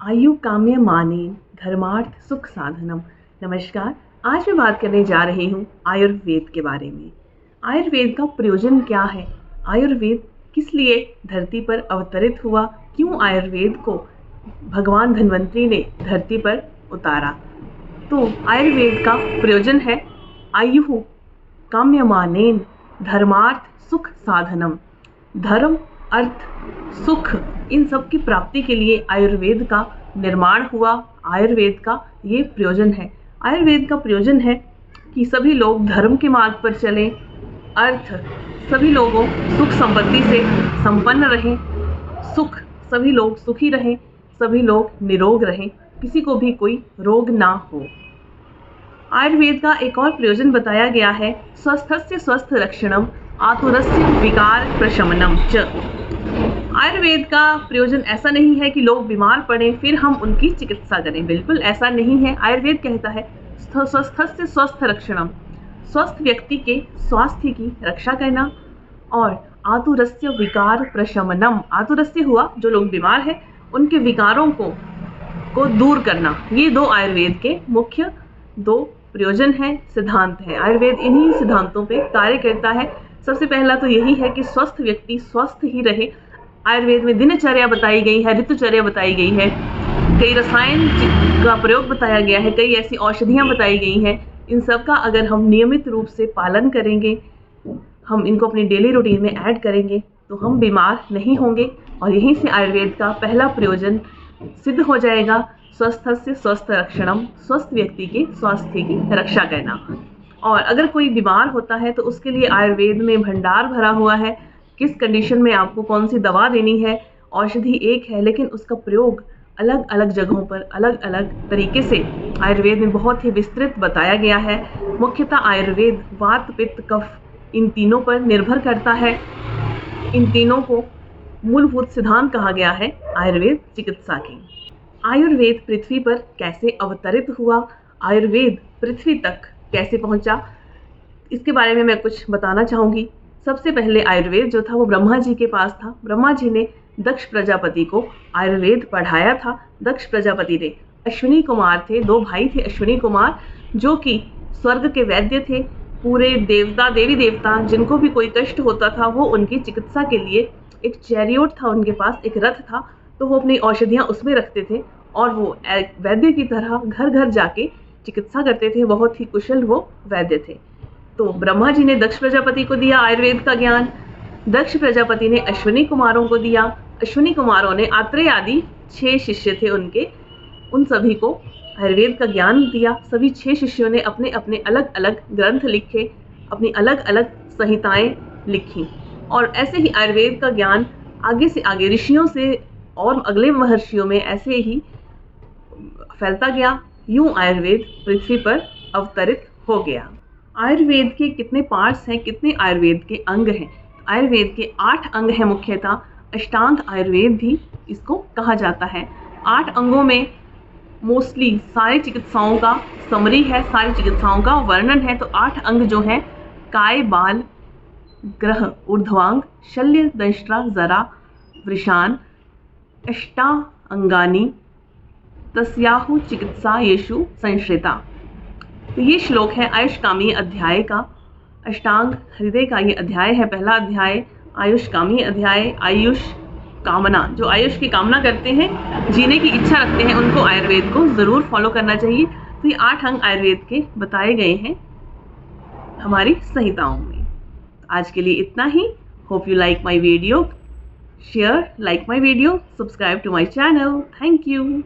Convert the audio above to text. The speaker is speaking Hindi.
आयु काम्य माने धर्मार्थ सुख साधनम। नमस्कार, आज मैं बात करने जा रही हूँ आयुर्वेद के बारे में। आयुर्वेद का प्रयोजन क्या है? आयुर्वेद किस लिए धरती पर अवतरित हुआ? क्यों आयुर्वेद को भगवान धन्वंतरी ने धरती पर उतारा? तो आयुर्वेद का प्रयोजन है आयु काम्यमानेन धर्मार्थ सुख साधनम। धर्म, अर्थ, सुख, इन सब की प्राप्ति के लिए आयुर्वेद का निर्माण हुआ। आयुर्वेद का ये प्रयोजन है। आयुर्वेद का प्रयोजन है कि सभी लोग धर्म के मार्ग पर चलें, अर्थ, सभी लोगों सुख संपत्ति से संपन्न रहें, सुख, सभी लोग सुखी रहें, सभी लोग निरोग रहें, किसी को भी कोई रोग ना हो। आयुर्वेद का एक और प्रयोजन बताया गया है, स्वस्थस्य स्वस्थ लक्षणम आतुरस्य विकार प्रशमनम च। आयुर्वेद का प्रयोजन ऐसा नहीं है कि लोग बीमार पड़े फिर हम उनकी चिकित्सा करें, बिल्कुल ऐसा नहीं है। आयुर्वेद कहता है स्वस्थस्य स्वस्थ लक्षणम, स्वस्थ व्यक्ति के स्वास्थ्य की रक्षा करना, और आतुरस्य विकार प्रशमनम, आतुरस्य हुआ जो लोग बीमार हैं उनके विकारों को दूर करना। ये दो आयुर्वेद के मुख्य दो प्रयोजन है, सिद्धांत है। आयुर्वेद इन्हीं सिद्धांतों पे कार्य करता है। सबसे पहला तो यही है कि स्वस्थ व्यक्ति स्वस्थ ही रहे। आयुर्वेद में दिनचर्या बताई गई है, ऋतुचर्या बताई गई है, कई रसायन का प्रयोग बताया गया है, कई ऐसी औषधियाँ बताई गई हैं। इन सब का अगर हम नियमित रूप से पालन करेंगे, हम इनको अपनी डेली रूटीन में ऐड करेंगे तो हम बीमार नहीं होंगे। और यहीं से आयुर्वेद का पहला प्रयोजन सिद्ध हो जाएगा, स्वस्थस्य स्वस्थ रक्षणम, स्वस्थ व्यक्ति के स्वास्थ्य की रक्षा करना। और अगर कोई बीमार होता है तो उसके लिए आयुर्वेद में भंडार भरा हुआ है, किस कंडीशन में आपको कौन सी दवा देनी है। औषधि एक है लेकिन उसका प्रयोग अलग अलग जगहों पर अलग अलग तरीके से आयुर्वेद में बहुत ही विस्तृत बताया गया है। मुख्यतः आयुर्वेद वात पित्त कफ इन तीनों पर निर्भर करता है। इन तीनों को मूलभूत सिद्धांत कहा गया है आयुर्वेद चिकित्सा की। आयुर्वेद पृथ्वी पर कैसे अवतरित हुआ, आयुर्वेद पृथ्वी तक कैसे पहुंचा, इसके बारे में मैं कुछ बताना चाहूँगी। सबसे पहले आयुर्वेद जो था वो ब्रह्मा जी के पास था। ब्रह्मा जी ने दक्ष प्रजापति को आयुर्वेद पढ़ाया था। दक्ष प्रजापति ने, अश्विनी कुमार थे, दो भाई थे अश्विनी कुमार, जो कि स्वर्ग के वैद्य थे। पूरे देवता देवी देवता जिनको भी कोई कष्ट होता था वो उनकी चिकित्सा के लिए एक चैरियोट था उनके पास, एक रथ था, तो वो अपनी औषधियाँ उसमें रखते थे और वो वैद्य की तरह घर घर जाके चिकित्सा करते थे। बहुत ही कुशल वो वैद्य थे। तो ब्रह्मा जी ने दक्ष प्रजापति को दिया आयुर्वेद का ज्ञान, दक्ष प्रजापति ने अश्विनी कुमारों को दिया, अश्विनी कुमारों ने आत्रेय आदि 6 शिष्य थे उनके, उन सभी को आयुर्वेद का ज्ञान दिया। सभी 6 शिष्यों ने अपने अपने अलग अलग ग्रंथ लिखे, अपनी अलग अलग संहिताएं लिखी, और ऐसे ही आयुर्वेद का ज्ञान आगे से आगे ऋषियों से और अगले महर्षियों में ऐसे ही फैलता गया। यूं आयुर्वेद पृथ्वी पर अवतरित हो गया। आयुर्वेद के कितने पार्ट्स हैं, कितने आयुर्वेद के अंग हैं? आयुर्वेद के 8 अंग हैं मुख्यतः। अष्टांग आयुर्वेद भी इसको कहा जाता है। 8 अंगों में मोस्टली सारी चिकित्साओं का समरी है, सारी चिकित्साओं का वर्णन है। तो 8 अंग जो हैं, काय, बाल, ग्रह, ऊर्ध्वांग, शल्य, दंष्ट्रा, जरा, वृषान, अष्टांगानि तस्याहु चिकित्सा येषु संश्रिता। तो ये श्लोक है आयुष्कामी अध्याय का। अष्टांग हृदय का ये अध्याय है, पहला अध्याय। आयुष्कामी अध्याय, आयुष कामना, जो आयुष की कामना करते हैं, जीने की इच्छा रखते हैं, उनको आयुर्वेद को ज़रूर फॉलो करना चाहिए। तो ये 8 अंग आयुर्वेद के बताए गए हैं हमारी संहिताओं में। आज के लिए इतना ही। Hope you like my video, share, like my video, subscribe to my channel. Thank you.